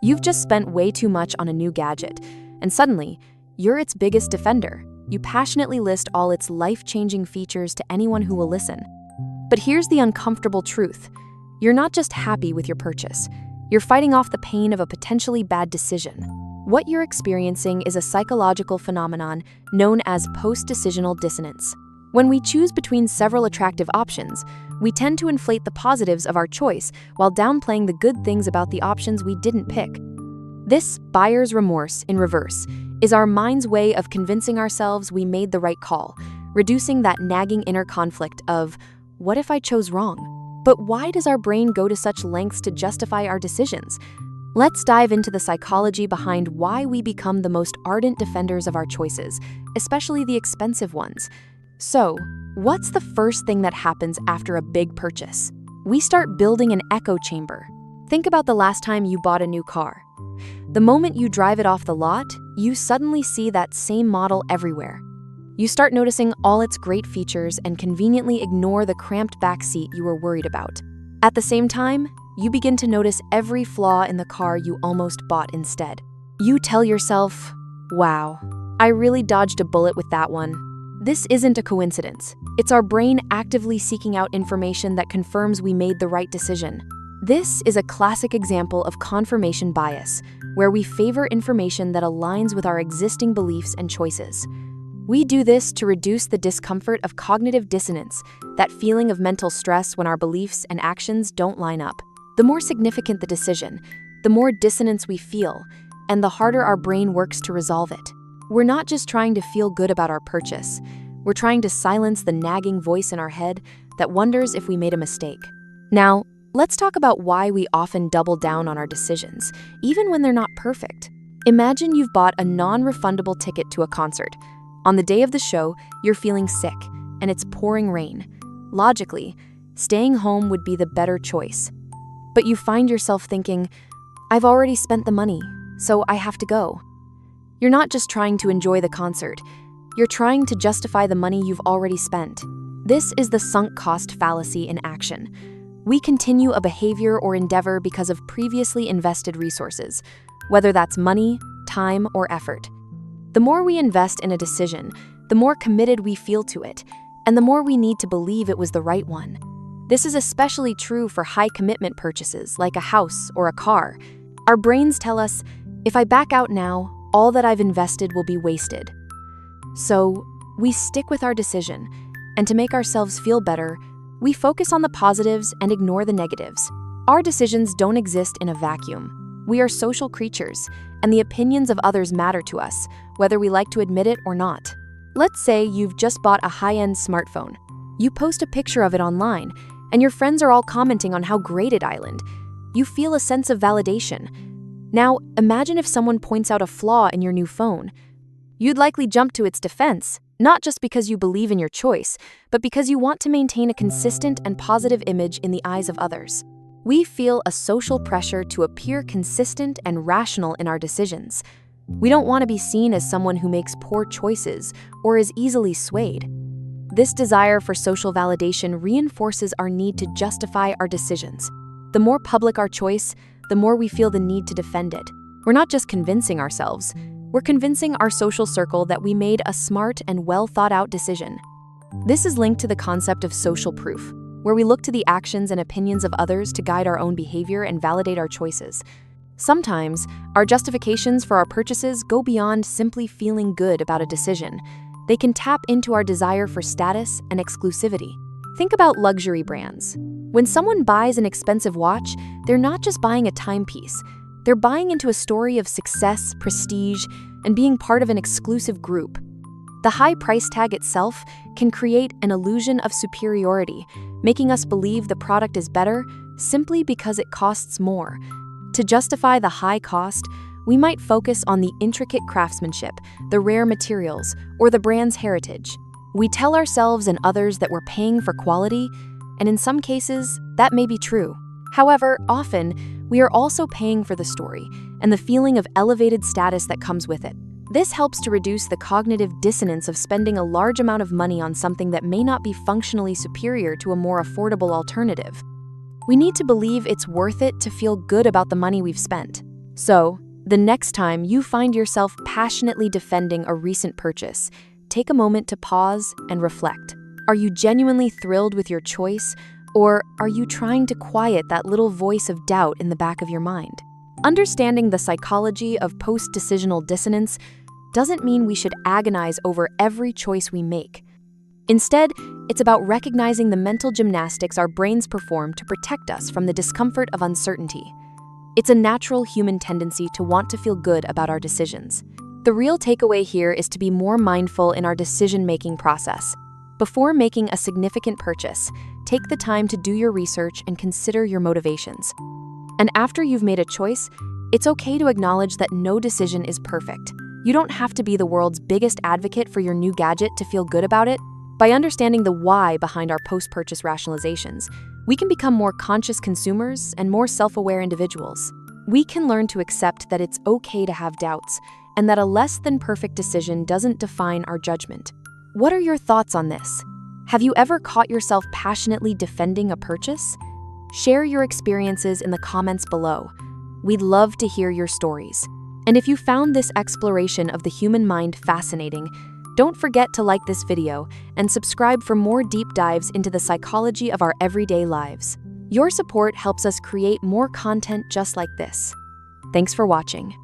You've just spent way too much on a new gadget, and suddenly, you're its biggest defender. You passionately list all its life-changing features to anyone who will listen. But here's the uncomfortable truth. You're not just happy with your purchase. You're fighting off the pain of a potentially bad decision. What you're experiencing is a psychological phenomenon known as post-decisional dissonance. When we choose between several attractive options, we tend to inflate the positives of our choice while downplaying the good things about the options we didn't pick. This buyer's remorse in reverse is our mind's way of convincing ourselves we made the right call, reducing that nagging inner conflict of, what if I chose wrong? But why does our brain go to such lengths to justify our decisions? Let's dive into the psychology behind why we become the most ardent defenders of our choices, especially the expensive ones. So, what's the first thing that happens after a big purchase? We start building an echo chamber. Think about the last time you bought a new car. The moment you drive it off the lot, you suddenly see that same model everywhere. You start noticing all its great features and conveniently ignore the cramped back seat you were worried about. At the same time, you begin to notice every flaw in the car you almost bought instead. You tell yourself, wow, I really dodged a bullet with that one. This isn't a coincidence. It's our brain actively seeking out information that confirms we made the right decision. This is a classic example of confirmation bias, where we favor information that aligns with our existing beliefs and choices. We do this to reduce the discomfort of cognitive dissonance, that feeling of mental stress when our beliefs and actions don't line up. The more significant the decision, the more dissonance we feel, and the harder our brain works to resolve it. We're not just trying to feel good about our purchase. We're trying to silence the nagging voice in our head that wonders if we made a mistake. Now, let's talk about why we often double down on our decisions, even when they're not perfect. Imagine you've bought a non-refundable ticket to a concert. On the day of the show, you're feeling sick, and it's pouring rain. Logically, staying home would be the better choice. But you find yourself thinking, I've already spent the money, so I have to go. You're not just trying to enjoy the concert. You're trying to justify the money you've already spent. This is the sunk cost fallacy in action. We continue a behavior or endeavor because of previously invested resources, whether that's money, time, or effort. The more we invest in a decision, the more committed we feel to it, and the more we need to believe it was the right one. This is especially true for high-commitment purchases like a house or a car. Our brains tell us, if I back out now, all that I've invested will be wasted. So, we stick with our decision, and to make ourselves feel better, we focus on the positives and ignore the negatives. Our decisions don't exist in a vacuum. We are social creatures, and the opinions of others matter to us, whether we like to admit it or not. Let's say you've just bought a high-end smartphone. You post a picture of it online, and your friends are all commenting on how great it is. You feel a sense of validation. Now, imagine if someone points out a flaw in your new phone. You'd likely jump to its defense, not just because you believe in your choice, but because you want to maintain a consistent and positive image in the eyes of others. We feel a social pressure to appear consistent and rational in our decisions. We don't want to be seen as someone who makes poor choices or is easily swayed. This desire for social validation reinforces our need to justify our decisions. The more public our choice, the more we feel the need to defend it. We're not just convincing ourselves, we're convincing our social circle that we made a smart and well-thought-out decision. This is linked to the concept of social proof, where we look to the actions and opinions of others to guide our own behavior and validate our choices. Sometimes, our justifications for our purchases go beyond simply feeling good about a decision. They can tap into our desire for status and exclusivity. Think about luxury brands. When someone buys an expensive watch, they're not just buying a timepiece. They're buying into a story of success, prestige, and being part of an exclusive group. The high price tag itself can create an illusion of superiority, making us believe the product is better simply because it costs more. To justify the high cost, we might focus on the intricate craftsmanship, the rare materials, or the brand's heritage. We tell ourselves and others that we're paying for quality, and in some cases, that may be true. However, often, we are also paying for the story and the feeling of elevated status that comes with it. This helps to reduce the cognitive dissonance of spending a large amount of money on something that may not be functionally superior to a more affordable alternative. We need to believe it's worth it to feel good about the money we've spent. So, the next time you find yourself passionately defending a recent purchase, take a moment to pause and reflect. Are you genuinely thrilled with your choice, or are you trying to quiet that little voice of doubt in the back of your mind? Understanding the psychology of post-decisional dissonance doesn't mean we should agonize over every choice we make. Instead, it's about recognizing the mental gymnastics our brains perform to protect us from the discomfort of uncertainty. It's a natural human tendency to want to feel good about our decisions. The real takeaway here is to be more mindful in our decision-making process. Before making a significant purchase, take the time to do your research and consider your motivations. And after you've made a choice, it's okay to acknowledge that no decision is perfect. You don't have to be the world's biggest advocate for your new gadget to feel good about it. By understanding the why behind our post-purchase rationalizations, we can become more conscious consumers and more self-aware individuals. We can learn to accept that it's okay to have doubts, and that a less than perfect decision doesn't define our judgment. What are your thoughts on this? Have you ever caught yourself passionately defending a purchase? Share your experiences in the comments below. We'd love to hear your stories. And if you found this exploration of the human mind fascinating, don't forget to like this video and subscribe for more deep dives into the psychology of our everyday lives. Your support helps us create more content just like this. Thanks for watching.